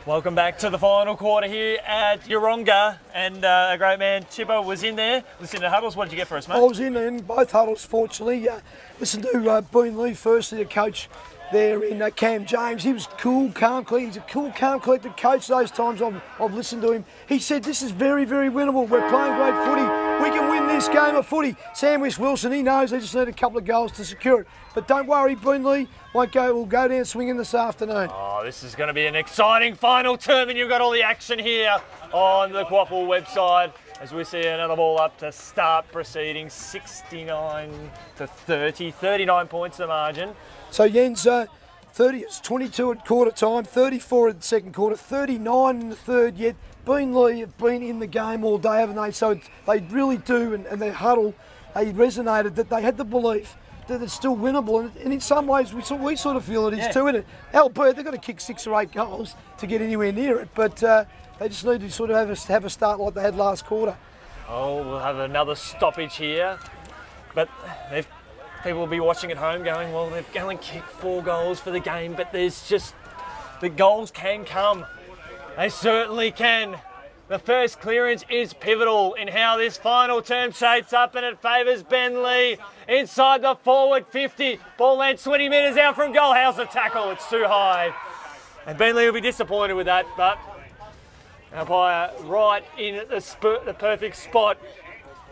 Welcome back to the final quarter here at Yeronga, and a great man, Chipper, was in there. Listen to huddles. What did you get for us, mate? I was in both huddles, fortunately. Listen to Beenleigh, firstly, the coach there in Cam James. He was cool, calm, collected. He's a cool, calm, collected coach. Those times I've listened to him. He said, this is very, very winnable. We're playing great footy. We can win this game of footy. Sandwich Wilson, he knows they just need a couple of goals to secure it. But don't worry, Beenleigh will go down swinging this afternoon. Oh, this is going to be an exciting final term, and you've got all the action here on the QFA website as we see another ball up to start proceedings. 69 to 30, 39 points the margin. So Jens, it's 22 at quarter time, 34 at the second quarter, 39 in the third. Yet Beenleigh have been in the game all day, haven't they? So they really do, and their huddle, they resonated that they had the belief that it's still winnable, and in some ways we sort of feel it is too, isn't it? Albert, they've got to kick 6 or 8 goals to get anywhere near it, but they just need to sort of have a start like they had last quarter. Oh, we'll have another stoppage here, but people will be watching at home going, well, they've only kicked 4 goals for the game, but there's just, the goals can come. They certainly can. The first clearance is pivotal in how this final term shapes up, and it favours Beenleigh inside the forward 50. Ball lands 20 metres out from goal. How's the tackle? It's too high. And Beenleigh will be disappointed with that, but umpire right in at the perfect spot.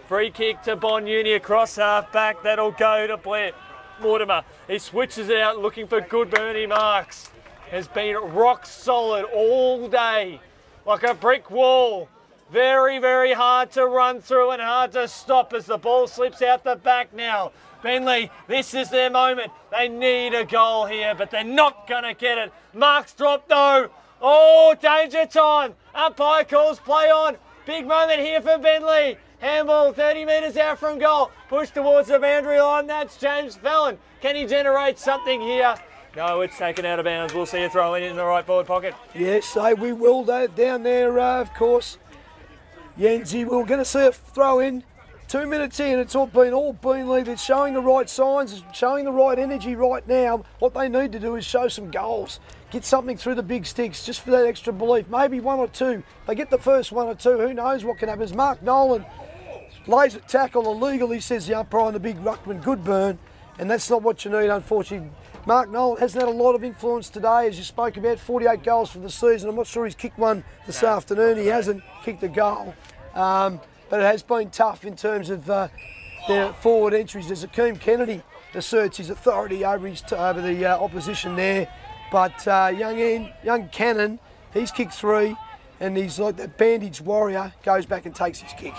Free kick to Bonyuni across half back. That'll go to Blair Mortimer. He switches it out looking for Goodburn. He marks. Has been rock solid all day. Like a brick wall. Very, very hard to run through and hard to stop as the ball slips out the back now. Beenleigh, this is their moment. They need a goal here, but they're not going to get it. Marks drop though. Oh, danger time. Umpire calls play on. Big moment here for Beenleigh. Handball 30 metres out from goal. Push towards the boundary line. That's James Fallon. Can he generate something here? No, it's taken out of bounds. We'll see a throw in the right forward pocket. Yes, we will down there, of course. Yenzi, we're going to see a throw in. 2 minutes in, it's all Beenleigh. They're showing the right signs, showing the right energy right now. What they need to do is show some goals. Get something through the big sticks just for that extra belief. Maybe 1 or 2. They get the first 1 or 2. Who knows what can happen? As Mark Nolan lays a tackle illegal, he says the umpire on the big ruckman, Goodburn. And that's not what you need, unfortunately. Mark Nolan hasn't had a lot of influence today, as you spoke about, 48 goals for the season. I'm not sure he's kicked one this afternoon. He hasn't kicked a goal. But it has been tough in terms of their forward entries. There's Akeem Kennedy asserts his authority over the opposition there. But young Cannon, he's kicked 3, and he's like that bandaged warrior, goes back and takes his kick.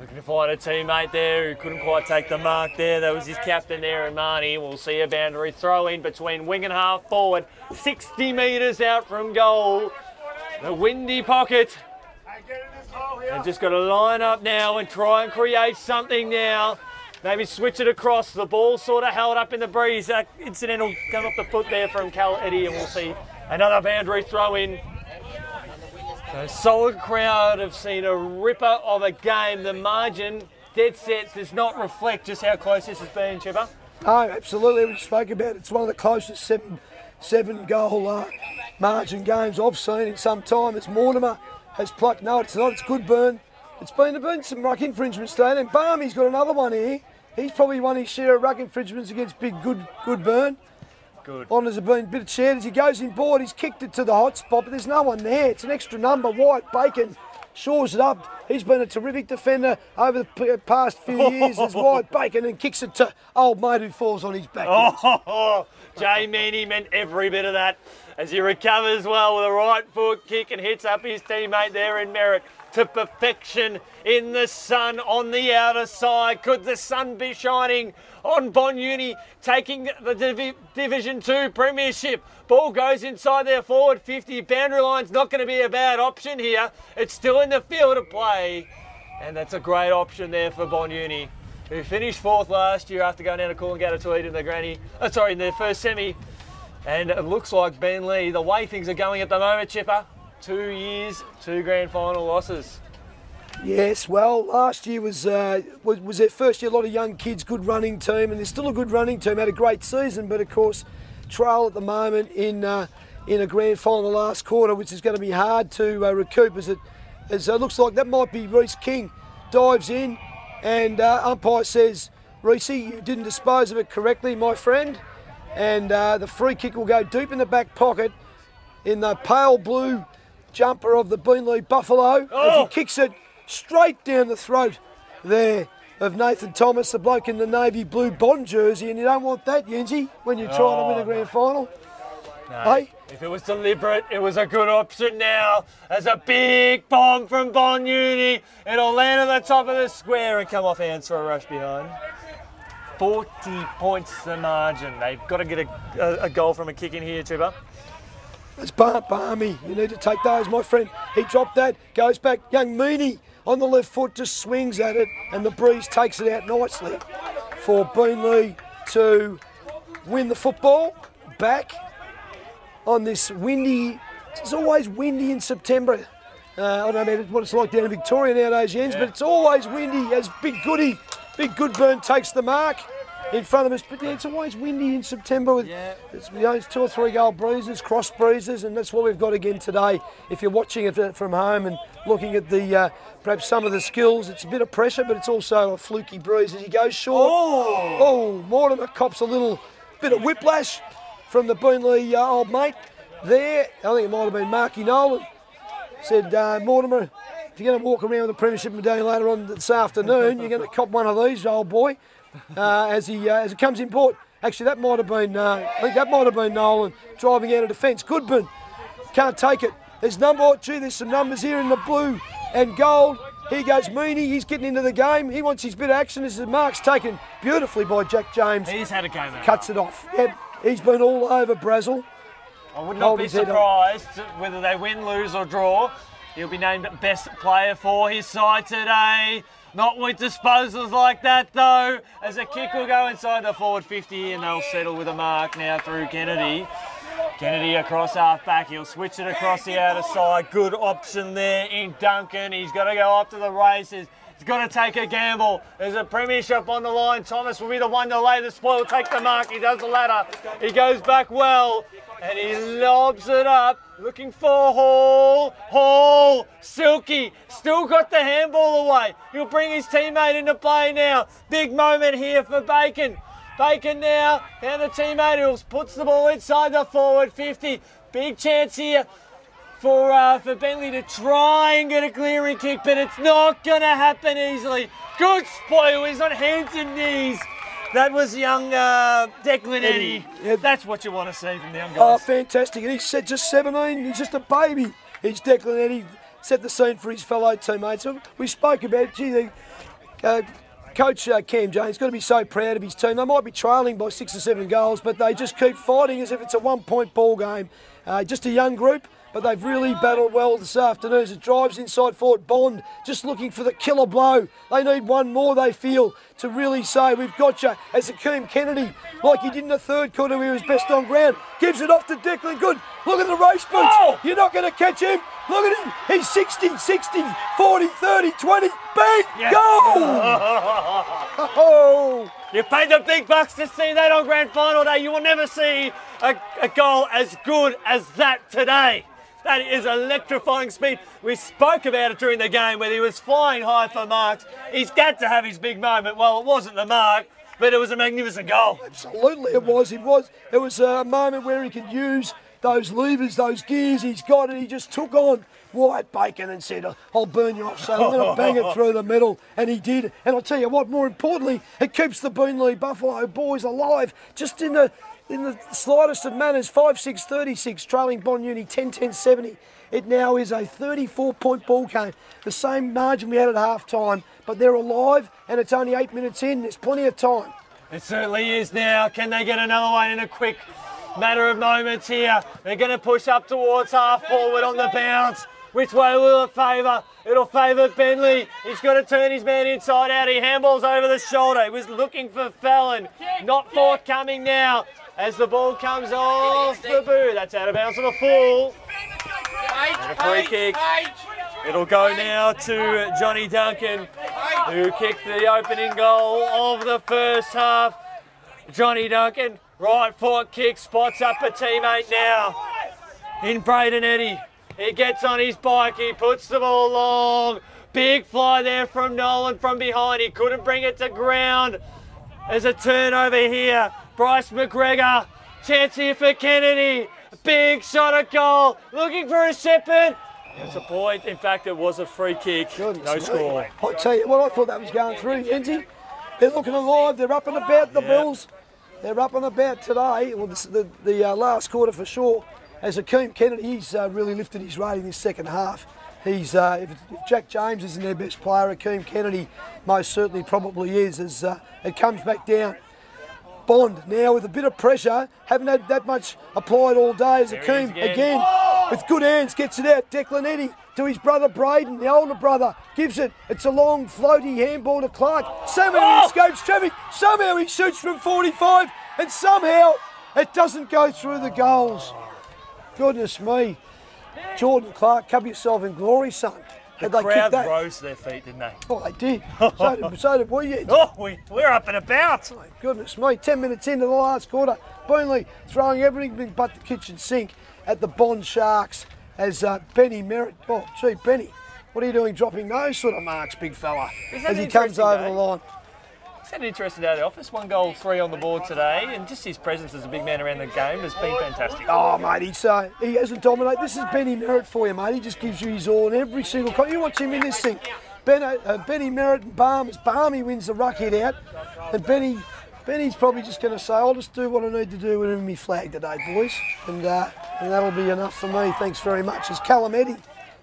Looking to find a teammate there who couldn't quite take the mark there. That was his captain there, and Marnie. We'll see a boundary throw in between wing and half forward. 60 metres out from goal. The windy pocket. They've just got to line up now and try and create something now. Maybe switch it across. The ball sort of held up in the breeze. Incidental come off the foot there from Cal Eddy, and we'll see another boundary throw in. A solid crowd have seen a ripper of a game. The margin, dead set, does not reflect just how close this has been, Chipper. No, absolutely. We spoke about it. It's one of the closest seven goal margin games I've seen in some time. As Mortimer has plucked. No, it's not. It's Goodburn. It's been some ruck infringements today. And Barmy's got another one here. He's probably won his share of ruck infringements against big Goodburn. Good. Honours have been a bit shared as he goes in board. He's kicked it to the hot spot, but there's no one there. It's an extra number. White Bacon shores it up. He's been a terrific defender over the past few years as White Bacon, and kicks it to old mate who falls on his back. Jay Meany meant every bit of that as he recovers well with a right foot kick and hits up his teammate there in Merritt to perfection in the sun on the outer side. Could the sun be shining on Bonyuni taking the Division 2 Premiership? Ball goes inside their forward 50. Boundary line's not going to be a bad option here. It's still in the field of play, and that's a great option there for Bonyuni, who finished 4th last year after going down to Coolangatta to eat in the in their first semi. And it looks like Beenleigh, the way things are going at the moment, Chipper, 2 years, 2 grand final losses. Yes, well, last year was their first year. A lot of young kids, good running team, and they're still a good running team. Had a great season, but of course, trail at the moment in in a grand final the last quarter, which is going to be hard to recoup as it looks like that might be Reece King. Dives in and umpire says, Reece, you didn't dispose of it correctly, my friend. And the free kick will go deep in the back pocket in the pale blue jumper of the Beenleigh Buffalo as he kicks it straight down the throat there of Nathan Thomas, the bloke in the navy blue Bond jersey, and you don't want that, Yenzi, when you're trying to win a grand final. No, hey? If it was deliberate, it was a good option now. As a big bomb from Bond Uni, it'll land at the top of the square and come off hands for a rush behind. 40 points the margin. They've got to get a goal from a kick in here, Chipper. It's Barmy. You need to take those, my friend. He dropped that, goes back. Young Meaney on the left foot just swings at it, and the breeze takes it out nicely for Beenleigh to win the football back on this windy. It's always windy in September. I don't know what it's like down in Victoria nowadays, Jens, but it's always windy as Big Goodburn takes the mark in front of us. But yeah, it's always windy in September with it's 2 or 3 goal breezes, cross breezes, and that's what we've got again today. If you're watching it from home and looking at the perhaps some of the skills, it's a bit of pressure, but it's also a fluky breeze as he goes short. Oh, Mortimer cops a little bit of whiplash from the Beenleigh old mate there. I think it might have been Marky Nolan. Said, Mortimer, if you're going to walk around with a premiership medallion later on this afternoon, you're going to cop one of these, old boy, as it comes in port. Actually, that might have been, I think that might have been Nolan driving out of defence. Goodburn can't take it. There's there's some numbers here in the blue and gold. Here goes Meaney, he's getting into the game. He wants his bit of action as the mark's taken beautifully by Jack James. He's had a game out. Cuts it off. Yep, he's been all over Brazel. I would not be surprised whether they win, lose or draw. He'll be named best player for his side today. Not with disposals like that though, as a kick will go inside the forward 50 and they'll settle with a mark now through Kennedy. Kennedy across half back, he'll switch it across the outer side. Good option there in Duncan. He's got to go up to the races. He's got to take a gamble. There's a premiership on the line. Thomas will be the one to lay the spoil, take the mark. He does the ladder. He goes back well and he lobs it up. Looking for Hall, Silky, still got the handball away. He'll bring his teammate into play now. Big moment here for Bacon. Bacon now, and the teammate who puts the ball inside the forward 50. Big chance here for Beenleigh to try and get a clearing kick, but it's not going to happen easily. Good spoil, he's on hands and knees. That was young Declan Eddy. Yeah. That's what you want to see from the young guys. Oh, fantastic. And he's just 17. He's just a baby. He's Declan Eddy. Set the scene for his fellow teammates. We spoke about, Coach Cam James got to be so proud of his team. They might be trailing by 6 or 7 goals, but they just keep fighting as if it's a 1-point ball game. Just a young group, but they've really battled well this afternoon as it drives inside forward. Bond just looking for the killer blow. They need one more, they feel, to really say, we've got you. As Akeem Kennedy, like he did in the third quarter, he was best on ground, gives it off to Declan. Good. Look at the race boots. Oh! You're not going to catch him. Look at him. He's 60, 40, 30, 20. Bang! Yes. Go! Oh! You paid the big bucks to see that on grand final day. You will never see a goal as good as that today. That is electrifying speed. We spoke about it during the game where he was flying high for marks. He's got to have his big moment. Well, it wasn't the mark, but it was a magnificent goal. Absolutely, it was. It was a moment where he could use those levers, those gears. He's got it. He just took on Wyatt Bacon and said, I'll burn you off, so I'm going to bang it through the middle. And he did. And I'll tell you what, more importantly, it keeps the Beenleigh Buffalo boys alive just in the slightest of manners. 5-6-36, trailing Bond Uni 10-10-70. It now is a 34-point ball game. The same margin we had at half-time, but they're alive and it's only 8 minutes in. There's plenty of time. It certainly is now. Can they get another one in a quick matter of moments here? They're going to push up towards half forward on the bounce. Which way will it favour? It'll favour Beenleigh. He's got to turn his man inside out. He handballs over the shoulder. He was looking for Fallon. Not forthcoming now as the ball comes off the boot. That's out of bounds on the full. And a free kick. It'll go now to Johnny Duncan, who kicked the opening goal of the first half. Johnny Duncan, right foot kick, spots up a teammate now. in Braden Eddy. He gets on his bike, he puts the ball long. Big fly there from Nolan from behind. He couldn't bring it to ground. There's a turnover here. Bryce McGregor. Chance here for Kennedy. Big shot at goal. Looking for a shepherd. It's a point. In fact, it was a free kick. No score. I tell you what, I thought that was going through, Yenzi. They're looking alive. They're up and about, the Bulls. They're up and about today. Well, this is the last quarter for sure. As Akeem Kennedy, he's really lifted his rating this second half. He's if Jack James isn't their best player, Akeem Kennedy most certainly probably is, as it comes back down. Bond now with a bit of pressure, haven't had that much applied all day, as Akeem again with good hands gets it out. Declan Eddy to his brother Braden, the older brother, gives it. It's a long floaty handball to Clark. Somehow he escapes traffic, somehow he shoots from 45, and somehow it doesn't go through the goals. Goodness me. Jordan Clark, cover yourself in glory, son. The crowd rose to their feet, didn't they? Oh, they did. So did we. Yeah. Oh, we're up and about. Oh, goodness me. 10 minutes into the last quarter. Beenleigh throwing everything but the kitchen sink at the Bond Sharks as Benny Merritt. Oh, gee, Benny, what are you doing dropping those sort of marks, big fella, as he comes over the line? He's had an interesting day at the office. 1 goal, 3 on the board today, and just his presence as a big man around the game has been fantastic. Oh, mate, he hasn't dominated. This is Benny Merritt for you, mate. He just gives you his all in every single... You watch him in this thing. Benny Merritt and Barmy wins the ruck hit out, and Benny's probably just going to say, I'll just do what I need to do with my flag today, boys, and that'll be enough for me. Thanks very much. As Callum Eddy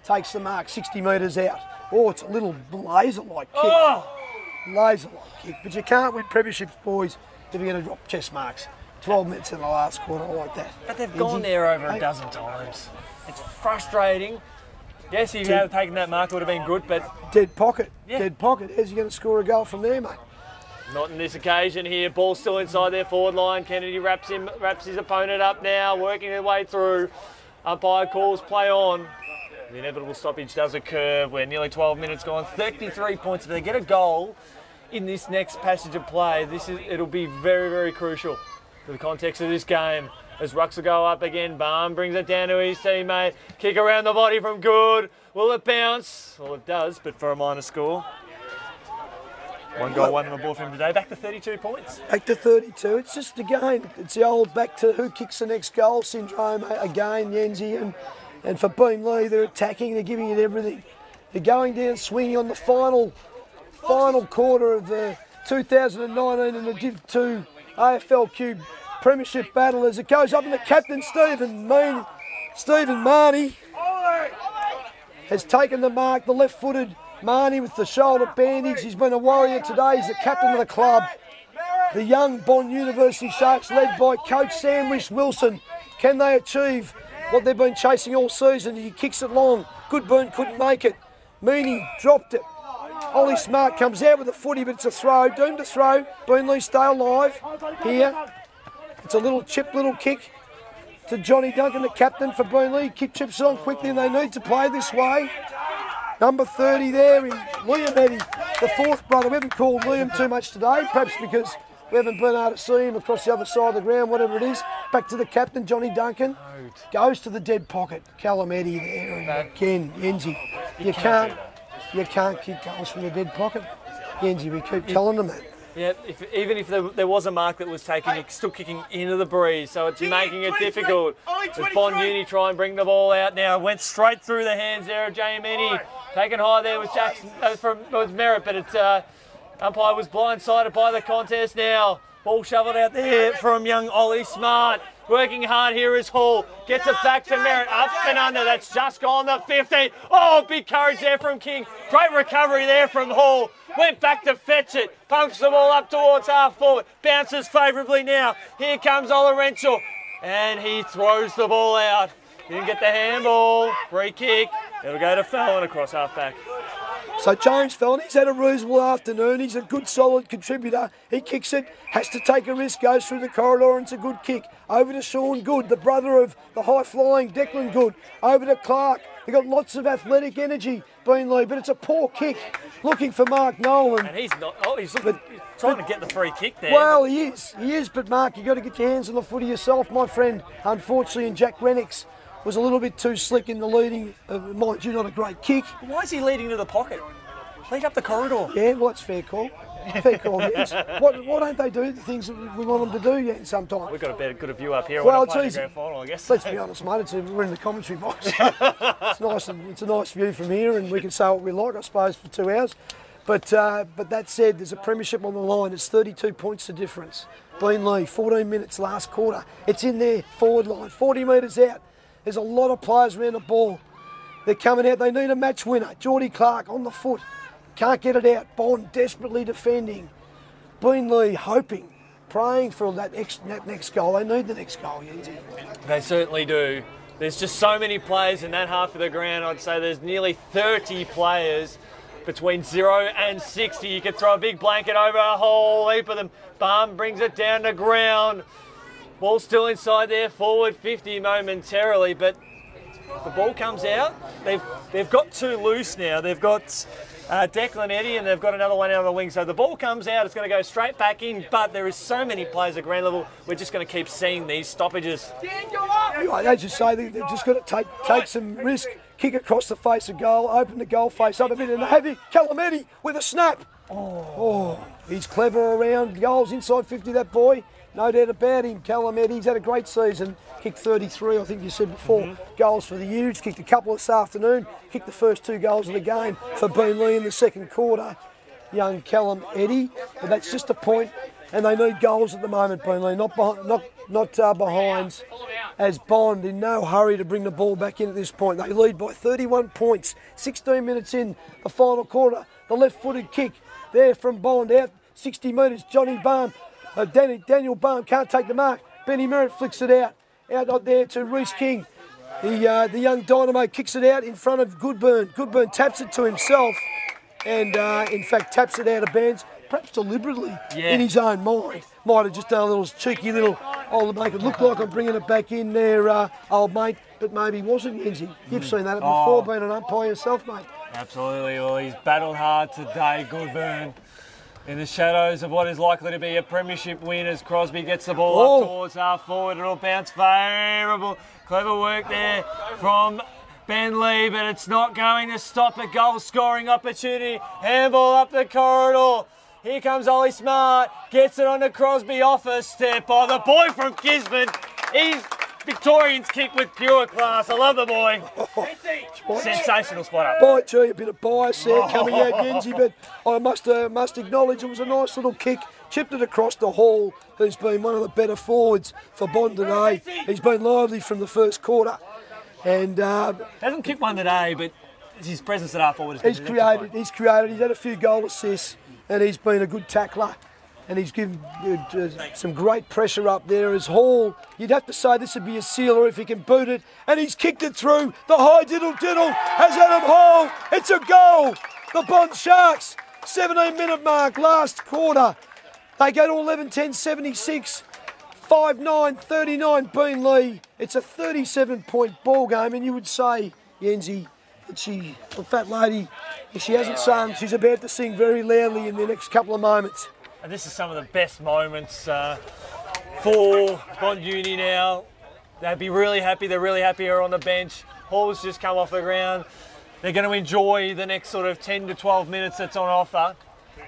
takes the mark 60 metres out. Oh, it's a little laser-like kick. Oh! Laser-like kick, but you can't win premierships, boys, if you're going to drop chest marks. 12 minutes in the last quarter, I like that. But they've gone there over a dozen times. It's frustrating. Yes, if you had taken that mark, it would have been good, but... Dead pocket, dead pocket. How's he going to score a goal from there, mate? Not in this occasion here. Ball still inside their forward line. Kennedy wraps his opponent up now, working their way through. Umpire calls play on. The inevitable stoppage does occur. We're nearly 12 minutes gone. 33 points. If they get a goal in this next passage of play, it'll be very, very crucial for the context of this game. As rucks will go up again, Barm brings it down to his teammate. Kick around the body from Good. Will it bounce? Well, it does, but for a minor score. 1 goal, 1 on the board for him today. Back to 32 points. Back to 32. It's just, again, it's the old back to who kicks the next goal syndrome again, Yenzi. And for Beenleigh, they're attacking, they're giving it everything. They're going down swinging on the final quarter of the 2019 in the Div 2 AFL Cube Premiership battle as it goes up, and the captain, Stephen Marnie, has taken the mark, the left-footed Marnie with the shoulder bandage. He's been a warrior today. He's the captain of the club. The young Bond University Sharks, led by Coach Sandwich Wilson. Can they achieve what they've been chasing all season? He kicks it long. Goodburn couldn't make it. Meany dropped it. Ollie Smart comes out with a footy, but it's a throw. Doomed to throw. Beenleigh stay alive here. It's a little chip, little kick to Johnny Duncan, the captain for Beenleigh. Kick chips on quickly, and they need to play this way. Number 30 there in Liam Eddy, the fourth brother. We haven't called Liam too much today, perhaps because we haven't been able to see him across the other side of the ground, whatever it is. Back to the captain, Johnny Duncan. Goes to the dead pocket. Callum Eddy there, and again, Yenzi. You can't kick goals from the dead pocket. Yenzi, we keep telling them that. Yeah, even if there was a mark that was taken, you're still kicking into the breeze, so it's making it difficult. As Bond Uni try and bring the ball out now, went straight through the hands there of Jamie. Taken high there with Jackson with Merritt, but it's umpire was blindsided by the contest now. Ball shoveled out there from young Ollie Smart. Working hard here is Hall. Gets it back to Merritt. Up and under. That's just gone the 50. Oh, big courage there from King. Great recovery there from Hall. Went back to fetch it. Pumps the ball up towards half forward. Bounces favourably now. Here comes Olorential. And he throws the ball out. Didn't get the handball. Free kick. It'll go to Fallon across half back. So James Fallon, he's had a reasonable afternoon. He's a good, solid contributor. He kicks it, has to take a risk, goes through the corridor, and it's a good kick. Over to Sean Good, the brother of the high-flying Declan Good. Over to Clark. They've got lots of athletic energy, Beenleigh, but it's a poor kick. Looking for Mark Nolan. And he's not. Oh, he's trying to get the free kick there. Well, he is. But Mark, you've got to get your hands on the footy yourself, my friend. Unfortunately, and Jack Rennick's was a little bit too slick in the leading. Mind you, not a great kick. Why is he leading to the pocket? Lead up the corridor. Yeah, well, that's fair call. Fair call, yes. Why don't they do the things that we want them to do yet sometimes? We've got a good view up here. Well, it's easy. The grand final, I guess. Let's be honest, mate. We're in the commentary box. It's nice. It's a nice view from here, and we can say what we like, I suppose, for 2 hours. But that said, there's a premiership on the line. It's 32 points the difference. Beenleigh, 14 minutes last quarter. It's in their forward line, 40 metres out. There's a lot of players around the ball. They're coming out. They need a match winner. Geordie Clark on the foot. Can't get it out. Bond desperately defending. Beenleigh hoping, praying for that next goal. They need the next goal, Yenzi. They certainly do. There's just so many players in that half of the ground. I'd say there's nearly 30 players between 0 and 60. You could throw a big blanket over a whole heap of them. Barm brings it down to ground. Ball still inside there, forward 50 momentarily, but the ball comes out. They've got 2 loose now. They've got Declan Eddy, and they've got another one out on the wing. So the ball comes out, it's going to go straight back in, but there is so many players at ground level, we're just going to keep seeing these stoppages. As you say, they've just got to take some risk, kick across the face of goal, open the goal face up a bit, and have Callum Eddy with a snap. Oh, he's clever around goals inside 50, that boy. No doubt about him. Callum Eddy, he's had a great season. Kicked 33, I think you said before, goals for the Utes. Kicked a couple this afternoon. Kicked the first 2 goals of the game for Beenleigh in the second quarter. Young Callum Eddy, but that's just a point, and they need goals at the moment, Beenleigh, not behinds, as Bond in no hurry to bring the ball back in at this point. They lead by 31 points, 16 minutes in the final quarter. The left-footed kick there from Bond out 60 metres. Johnny Barm, Daniel Barm can't take the mark. Benny Merritt flicks it out there to Reece King. The young Dynamo kicks it out in front of Goodburn. Goodburn taps it to himself and, in fact, taps it out of bounds, perhaps deliberately in his own mind. Might have just done a little cheeky little, to make it look like I'm bringing it back in there, old mate, but maybe he wasn't, Yenzi. You've seen that before, being an umpire yourself, mate. Absolutely. Well, he's battled hard today, Goodburn, in the shadows of what is likely to be a premiership win as Crosby gets the ball up towards half forward. It'll bounce favourable. Clever work there from Beenleigh, but it's not going to stop a goal scoring opportunity. Handball up the corridor. Here comes Ollie Smart. Gets it on to Crosby off a step. Oh, the boy from Gisborne. He's Victorians kick with pure class. I love the boy. Sensational spot up. Might gee, a bit of bias there coming out, Yenzi, but I must acknowledge it was a nice little kick. Chipped it across the hall, who's been one of the better forwards for Bond today. He's been lively from the first quarter. And hasn't kicked one today, but his presence at half forward has been He's had a few goal assists, and he's been a good tackler. And he's given some great pressure up there as Hall. You'd have to say this would be a sealer if he can boot it. And he's kicked it through. The high diddle has Adam Hall. It's a goal. The Bond Sharks, 17-minute mark, last quarter. They go to 11-10-76. 5-9-39 Beenleigh. It's a 37-point ball game, and you would say, Yenzi, that the fat lady, if she hasn't sung, she's about to sing very loudly in the next couple of moments. And this is some of the best moments for Bond Uni now. They'd be really happy. They're really happy here on the bench. Hall's just come off the ground. They're going to enjoy the next sort of 10 to 12 minutes that's on offer.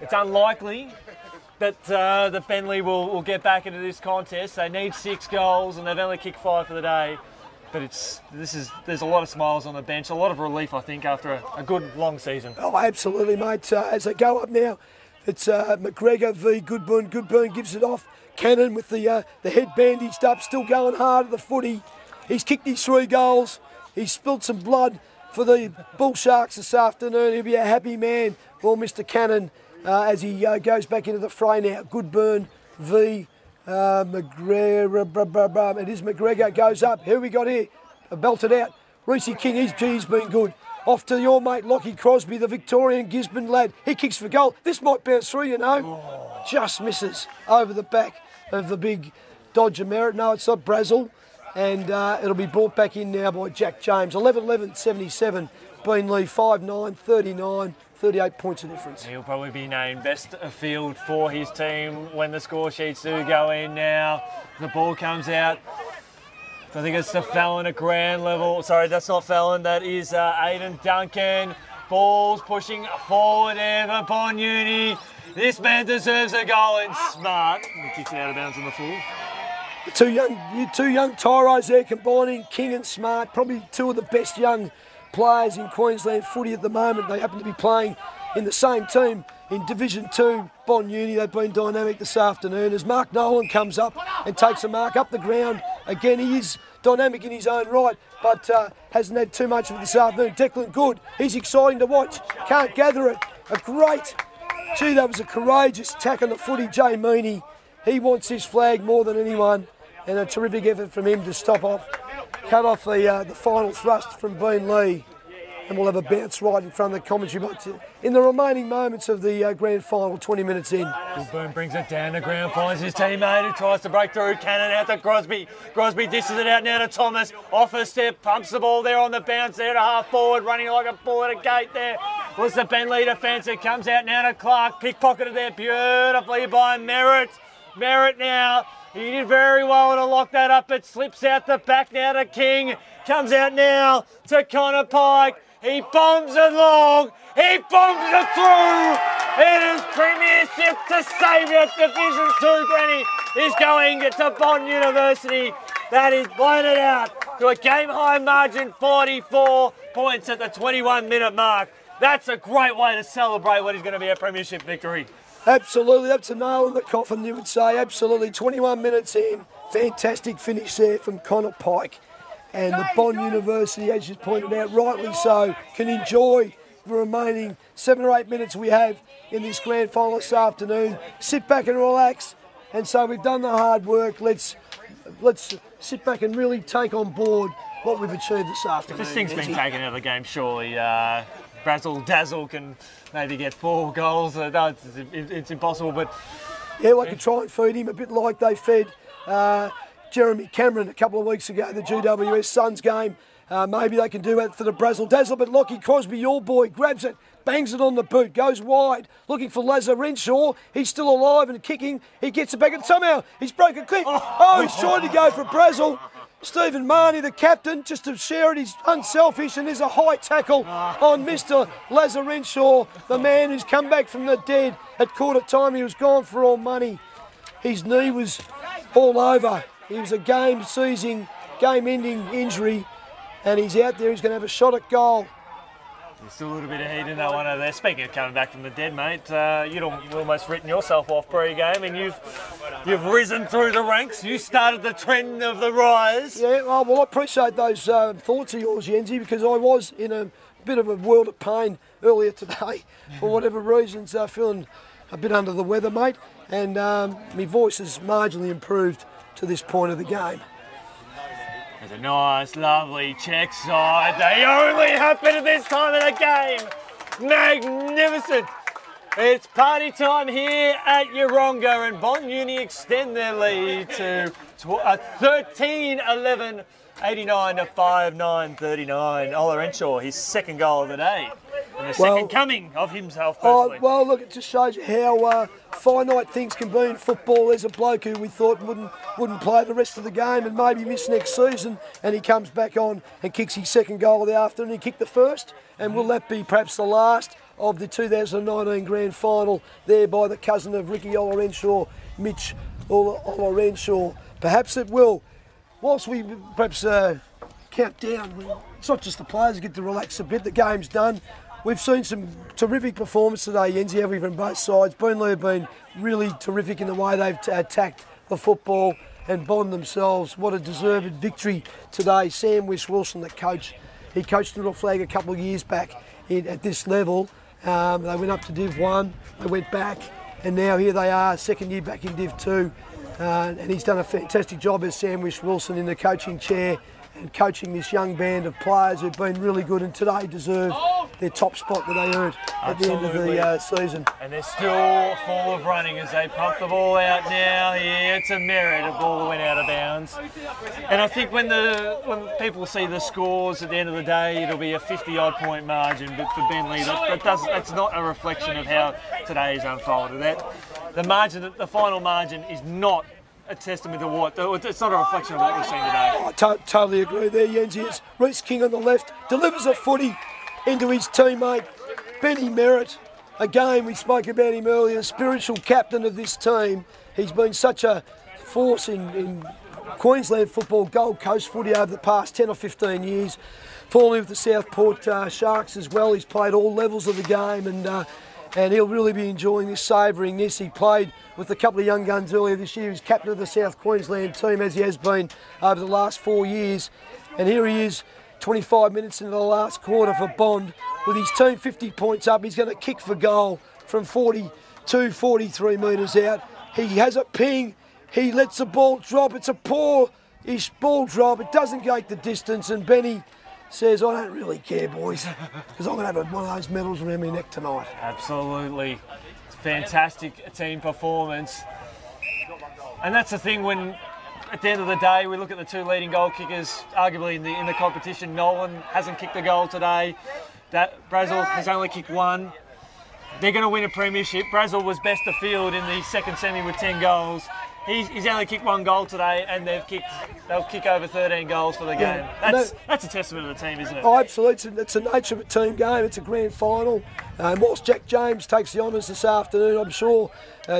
It's unlikely that the Beenleigh will get back into this contest. They need 6 goals and they've only kicked 5 for the day. But there's a lot of smiles on the bench, a lot of relief, I think, after a good long season. Oh, absolutely, mate. As they go up now, it's McGregor v Goodburn. Goodburn gives it off. Cannon with the head bandaged up, still going hard at the footy. He's kicked his 3 goals. He's spilled some blood for the Bull Sharks this afternoon. He'll be a happy man, well, Mr. Cannon, as he goes back into the fray now. Goodburn v McGregor. It is McGregor, goes up. Who we got here? Belted out. Reece King, he's been good. Off to your mate, Lockie Crosby, the Victorian Gisborne lad. He kicks for goal. This might bounce through, you know. Oh. Just misses over the back of the big Dodger Merritt. No, it's not Brazel. And it'll be brought back in now by Jack James. 11-11-77. Beenleigh 5-9-39. 38 points of difference. He'll probably be named best of field for his team when the score sheets do go in now. The ball comes out. I think it's the Fallon at ground level. Sorry, that's not Fallon. That is Aidan Duncan. Ball's pushing forward there for Bonyuni. This man deserves a goal and smart. He kicks it out of bounds on the full. Two young tyros there combining King and Smart. Probably two of the best young players in Queensland footy at the moment. They happen to be playing in the same team in Division 2, Bonyuni. They've been dynamic this afternoon as Mark Nolan comes up and takes a mark up the ground. Again, he is dynamic in his own right, but hasn't had too much of it this afternoon. Declan Good, he's exciting to watch. Can't gather it. Gee, that was a courageous tack on the footy, Jay Meaney. He wants his flag more than anyone, and a terrific effort from him to cut off the final thrust from Beenleigh. And we'll have a bounce right in front of the commentary box in the remaining moments of the grand final, 20 minutes in. Boom brings it down the ground, finds his teammate who tries to break through. Cannon out to Crosby. Crosby dishes it out now to Thomas. Off a step, pumps the ball there on the bounce there to half forward, running like a bull at a gate there. Was the Beenleigh defence. It comes out now to Clark. Pickpocketed there beautifully by Merritt. Merritt now. He did very well to lock that up. It slips out the back now to King. Comes out now to Connor Pike. He bombs it long. He bombs it through. It is premiership to Saviour. Division 2, Granny, is going to Bond University. That is blown it out to a game-high margin, 44 points at the 21-minute mark. That's a great way to celebrate what is going to be a premiership victory. Absolutely, that's a nail in the coffin, you would say. Absolutely, 21 minutes in. Fantastic finish there from Connor Pike. And the Bond University, as you pointed out, rightly so, can enjoy the remaining 7 or 8 minutes we have in this grand final this afternoon. Sit back and relax. And so we've done the hard work. Let's sit back and really take on board what we've achieved this afternoon. This thing's been taken out of the game, surely. Brazzle Dazzle can maybe get 4 goals. No, it's impossible, but... Yeah, we could try and feed him a bit like they fed Jeremy Cameron a couple of weeks ago, the GWS Suns game. Maybe they can do that for the Brazzle Dazzle, but Lockie Crosby, your boy, grabs it, bangs it on the boot, goes wide, looking for Lazar Renshaw. He's still alive and kicking. He gets it back, and somehow he's broken clear. Oh, he's trying to go for Brazzle. Stephen Marnie, the captain, just to share it, he's unselfish, and there's a high tackle on Mr. Lazar Renshaw, the man who's come back from the dead at quarter time. He was gone for all money. His knee was all over. He was a game-seizing, game-ending injury, and he's out there. He's going to have a shot at goal. There's still a little bit of heat in that one over there. Speaking of coming back from the dead, mate, you'd almost written yourself off pre-game, and you've risen through the ranks. You started the trend of the rise. Yeah, well, I appreciate those thoughts of yours, Yenzi, because I was in a bit of a world of pain earlier today for whatever reasons, feeling a bit under the weather, mate, and my voice has marginally improved to this point of the game. There's a nice, lovely check side. They only happen at this time of the game. Magnificent. It's party time here at Yeronga, and Bonyuni extend their lead to a 13-11, 89 to 5-9-39. Ola Renshaw, his second goal of the day. And the second coming of himself personally. Well, look, it just shows you how finite things can be in football. There's a bloke who we thought wouldn't play the rest of the game and maybe miss next season, and he comes back on and kicks his second goal of the afternoon. He kicked the first, and will that be perhaps the last of the 2019 grand final there by the cousin of Ricky Ola Renshaw, Mitch Ola Renshaw? Perhaps it will. Whilst we perhaps count down, it's not just the players who get to relax a bit. The game's done. We've seen some terrific performance today, Yenzi, have we, from both sides. Beenleigh have been really terrific in the way they've attacked the football and Bond themselves. What a deserved victory today. Sam Wilson, the coach, he coached Little Flag a couple of years back at this level. They went up to Div 1, they went back, and now here they are, second year back in Div 2. And he's done a fantastic job as Sam Wilson in the coaching chair and coaching this young band of players who've been really good and today deserve their top spot that they earned at the end of the season. And they're still full of running as they pump the ball out now. Here it's a Merritt, a ball that went out of bounds. And I think when people see the scores at the end of the day, it'll be a 50-odd point margin. But for Beenleigh, that's not a reflection of how today is unfolded. The final margin is not a testament to what, it's not a reflection of what we've seen today. I totally agree there, Yenzi. It's Reece King on the left, delivers a footy into his teammate, Benny Merritt. Again, we spoke about him earlier, the spiritual captain of this team. He's been such a force in Queensland football, Gold Coast footy over the past 10 or 15 years. Formerly with the Southport Sharks as well. He's played all levels of the game, and he'll really be enjoying this, savouring this. He played with a couple of young guns earlier this year. He was captain of the South Queensland team, as he has been over the last 4 years. And here he is, 25 minutes into the last quarter for Bond. With his team 50 points up, he's going to kick for goal from 42, 43 metres out. He has a ping. He lets the ball drop. It's a poor-ish ball drop. It doesn't go the distance. And Benny says, I don't really care, boys, because I'm going to have one of those medals around my neck tonight. Absolutely. Fantastic team performance. And that's the thing when, at the end of the day, we look at the two leading goal kickers, arguably in the competition. Nolan hasn't kicked a goal today. Brazil has only kicked one. They're going to win a premiership. Brazil was best of field in the second semi with 10 goals. He's only kicked one goal today, and they'll kick over 13 goals for the game. That's a testament to the team, isn't it? Oh, absolutely. It's the nature of a team game. It's a grand final. Whilst Jack James takes the honours this afternoon, I'm sure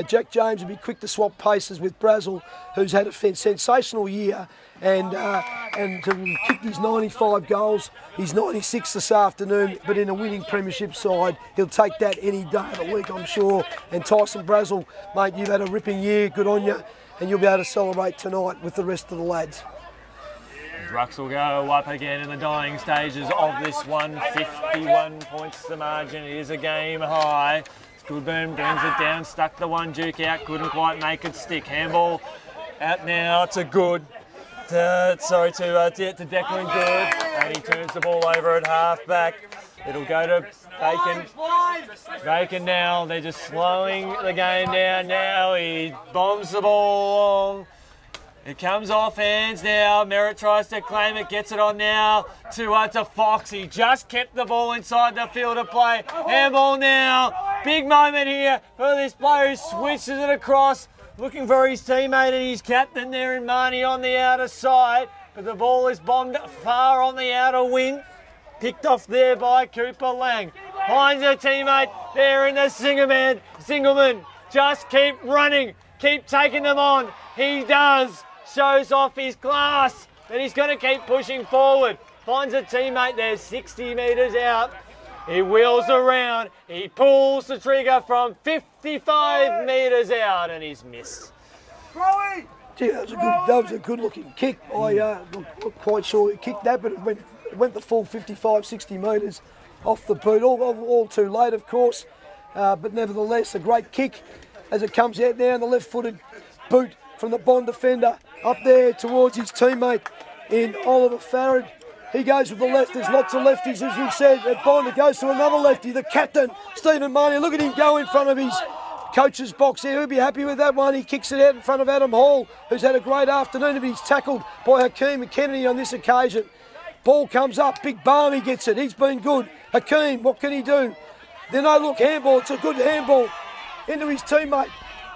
Jack James will be quick to swap paces with Brazil, who's had a sensational year, and to kick his 95 goals, he's 96 this afternoon, but in a winning premiership side, he'll take that any day of the week, I'm sure. And Tyson Brazil, mate, you've had a ripping year, good on you, and you'll be able to celebrate tonight with the rest of the lads. Rucks will go up again in the dying stages of this one. 51 points the margin. It is a game high. Goodburn brings it down, stuck the one Duke out, couldn't quite make it stick. Handball out now to Good. To Declan Good, and he turns the ball over at half back. It'll go to Bacon. Bacon now, they're just slowing the game down now. He bombs the ball along. It comes off hands now. Merritt tries to claim it, gets it on now to Fox. He just kept the ball inside the field of play. Handball now. Big moment here for this player who switches it across. Looking for his teammate and his captain there in Marnie on the outer side. But the ball is bombed far on the outer wing. Picked off there by Cooper Lang. Finds a teammate there in the Singleman. Just keep running. Keep taking them on. He does. Shows off his class. But he's going to keep pushing forward. Finds a teammate there 60 metres out. He wheels around, he pulls the trigger from 55 metres out, and he's missed. Gee, that was a good looking kick. I not quite sure he kicked that, but it went the full 55, 60 metres off the boot. All too late, of course, but nevertheless, a great kick as it comes out now, and the left-footed boot from the Bond defender up there towards his teammate in Oliver Farrad. He goes with the left. There's lots of lefties, as we said. At Bond, it goes to another lefty, the captain, Stephen Marnie. Look at him go in front of his coach's box there. He'll be happy with that one. He kicks it out in front of Adam Hall, who's had a great afternoon. He's tackled by Hakeem Kennedy on this occasion. Ball comes up. Big Barney gets it. He's been good. Hakeem, what can he do? Then, oh, look, handball. It's a good handball into his teammate.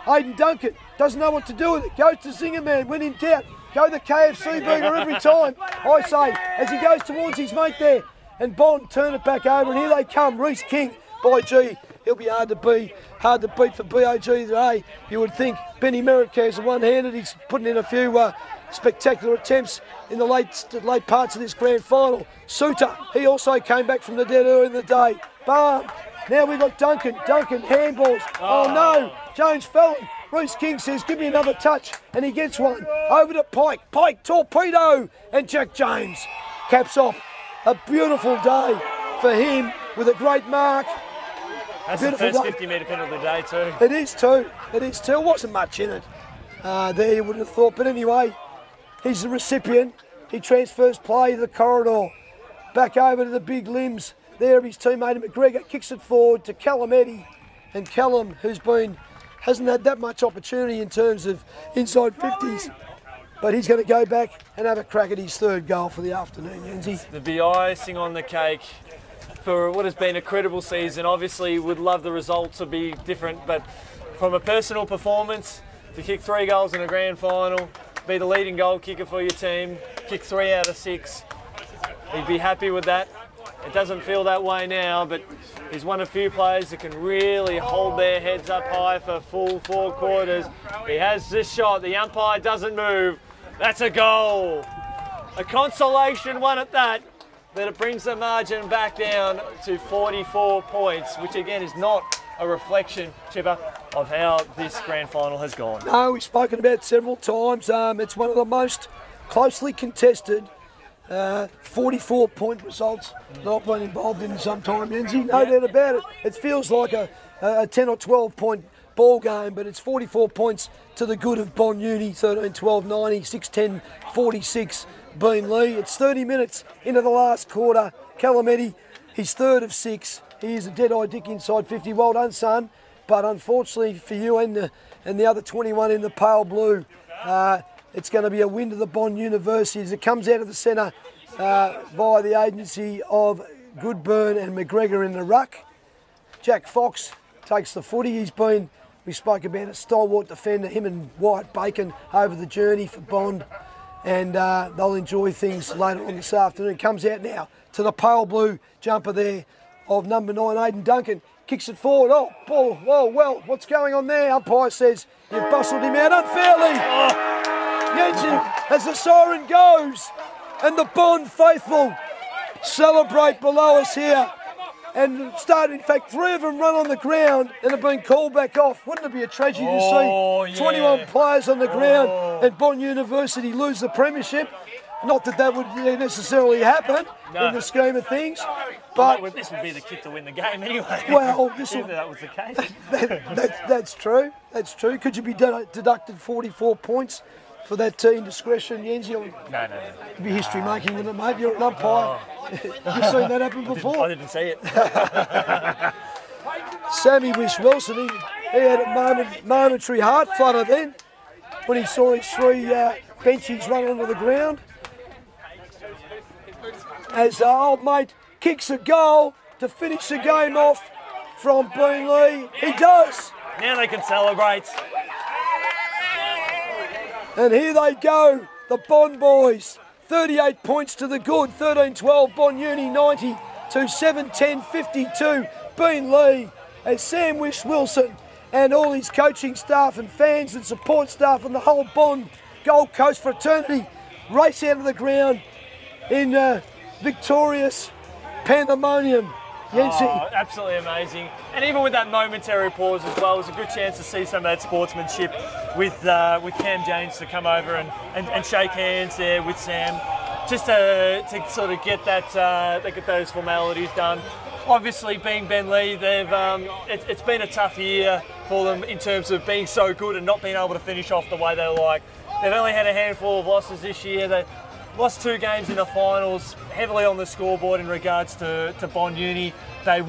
Hayden Duncan doesn't know what to do with it. Goes to Zingerman. When in doubt, go the KFC burger every time, I say, as he goes towards his mate there. And Bond turn it back over, and here they come. Reece King, by gee, he'll be hard to beat for BOG today. You would think Benny Merritt carries the one-handed. He's putting in a few spectacular attempts in the late parts of this grand final. Suter, he also came back from the dead early in the day. Barn. Now we've got Duncan. Duncan, handballs. Oh no, Jones Fallon. Reece King says, give me another touch, and he gets one. Over to Pike. Pike, torpedo, and Jack James caps off a beautiful day for him with a great mark. That's the first 50-metre penalty of the day too. It is too. It is too. Wasn't much in it. There you wouldn't have thought, but anyway, he's the recipient. He transfers play to the corridor. Back over to the big limbs. There, his teammate McGregor kicks it forward to Callum Eddy, and Callum, hasn't had that much opportunity in terms of inside 50s, but he's going to go back and have a crack at his third goal for the afternoon, Yenzi. The icing on the cake for what has been a credible season. Obviously, would love the result to be different, but from a personal performance, to kick 3 goals in a grand final, be the leading goal kicker for your team, kick 3 out of 6. He'd be happy with that. It doesn't feel that way now, but he's one of few players that can really hold their heads up high for full 4 quarters. He has this shot. The umpire doesn't move. That's a goal. A consolation one at that. But it brings the margin back down to 44 points, which again is not a reflection, Chipper, of how this grand final has gone. No, we've spoken about it several times. It's one of the most closely contested 44-point results that I've been involved in some time, Yenzi. No doubt about it. It feels like a 10 or 12-point ball game, but it's 44 points to the good of Bond Uni, 13-12-90, 6-10, 46, Beenleigh. It's 30 minutes into the last quarter. Calamity, he's 3rd of 6. He is a dead-eye dick inside 50. Well done, son. But unfortunately for you and the other 21 in the pale blue, it's going to be a win to the Bond University as it comes out of the centre via the agency of Goodburn and McGregor in the ruck. Jack Fox takes the footy. We spoke about a stalwart defender, him and Wyatt Bacon over the journey for Bond, and they'll enjoy things later on this afternoon. Comes out now to the pale blue jumper there of number 9, Aidan Duncan. Kicks it forward. Oh, ball. Oh, well, what's going on there? Umpire says you've bustled him out unfairly. Yenzi, as the siren goes, and the Bond faithful celebrate below us here. And in fact, 3 of them run on the ground and have been called back off. Wouldn't it be a tragedy to see 21 players on the ground and Bond University lose the premiership? Not that that would necessarily happen in the scheme of things, but this would be the kick to win the game anyway. Well, if that was the case. That's true. That's true. Could you be deducted 44 points for that indiscretion, Yenzi? No. It'd be history making, wouldn't it, mate? You're an umpire. You've seen that happen before. I didn't see it. Sammy Wish Wilson, he had a momentary heart flutter then when he saw his 3 benchies run onto the ground. As old mate kicks a goal to finish the game off from Beenleigh. He does. Now they can celebrate. And here they go, the Bond boys. 38 points to the good. 13-12, Bond Uni 90 to 7-10, 52, Beenleigh. As Sam Wish Wilson and all his coaching staff and fans and support staff and the whole Bond Gold Coast fraternity race out of the ground in victorious pandemonium. Yenzi. Oh, absolutely amazing. And even with that momentary pause as well, it was a good chance to see some of that sportsmanship with Cam James to come over and shake hands there with Sam, just to sort of get those formalities done. Obviously, being Beenleigh, it's been a tough year for them in terms of being so good and not being able to finish off the way they like. They've only had a handful of losses this year. They lost 2 games in the finals, heavily on the scoreboard in regards to Bond Uni. They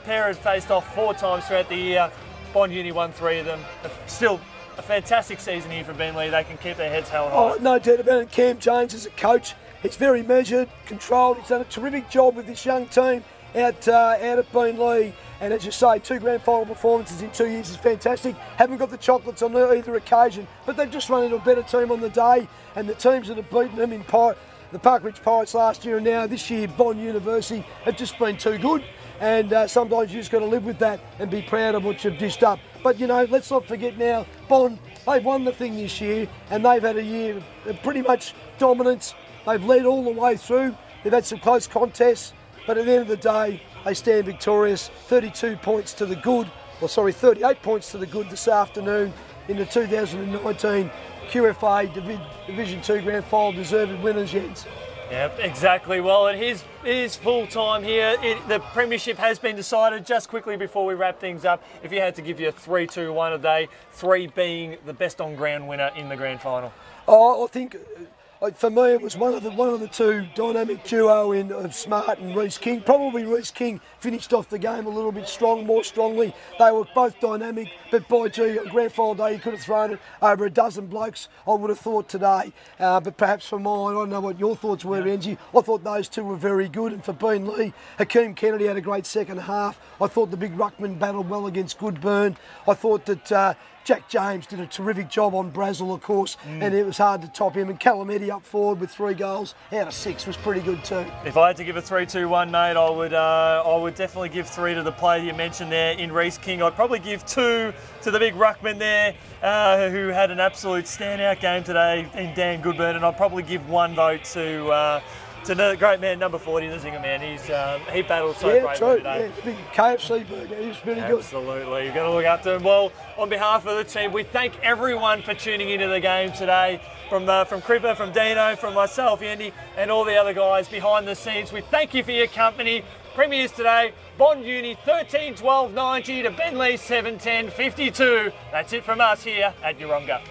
pair had faced off 4 times throughout the year. Bond Uni won 3 of them. Still a fantastic season here for Beenleigh. They can keep their heads held high. Oh, no doubt about it. Cam James is a coach. He's very measured, controlled. He's done a terrific job with this young team out at Beenleigh. And as you say, 2 grand final performances in 2 years is fantastic. Haven't got the chocolates on either occasion, but they've just run into a better team on the day. And the teams that have beaten them in the Park Ridge Pirates last year and now this year, Bond University, have just been too good. And sometimes you just got to live with that and be proud of what you've dished up. But, you know, let's not forget now, Bond, they've won the thing this year and they've had a year of pretty much dominance. They've led all the way through. They've had some close contests, but at the end of the day, they stand victorious. 38 points to the good this afternoon in the 2019 QFA Division 2 Grand Final deserved winners, Jens. Yeah, exactly. Well, it is full time here. The premiership has been decided. Just quickly before we wrap things up, if you had to give you a 3-2-1 a day, 3 being the best on ground winner in the grand final. Oh, I think for me it was one of the 2 dynamic duo of Smart and Reece King. Probably Reece King finished off the game a little bit more strongly. They were both dynamic, but by gee, on grand final day he could have thrown it over a dozen blokes, I would have thought today. But perhaps for mine, I don't know what your thoughts were, Angie. I thought those 2 were very good, and for Beenleigh, Hakeem Kennedy had a great second half. I thought the big ruckman battled well against Goodburn. I thought that Jack James did a terrific job on Brazil, of course, and it was hard to top him. And Calamity up forward with 3 goals out of 6 was pretty good too. If I had to give a 3-2-1, mate, I would definitely give 3 to the player you mentioned there in Reece King. I'd probably give 2 to the big ruckman there, who had an absolute standout game today in Dan Goodburn, and I'd probably give 1 vote to the great man, number 40, the Zinger man. He battled so bravely today. Yeah, big KFC burger. He was really good. Absolutely. You've got to look after him. Well, on behalf of the team, we thank everyone for tuning into the game today. From Cripper, from Dino, from myself, Andy, and all the other guys behind the scenes. We thank you for your company. Premiers today, Bond Uni 13-12-90 to Beenleigh 7-10-52. That's it from us here at Yeronga.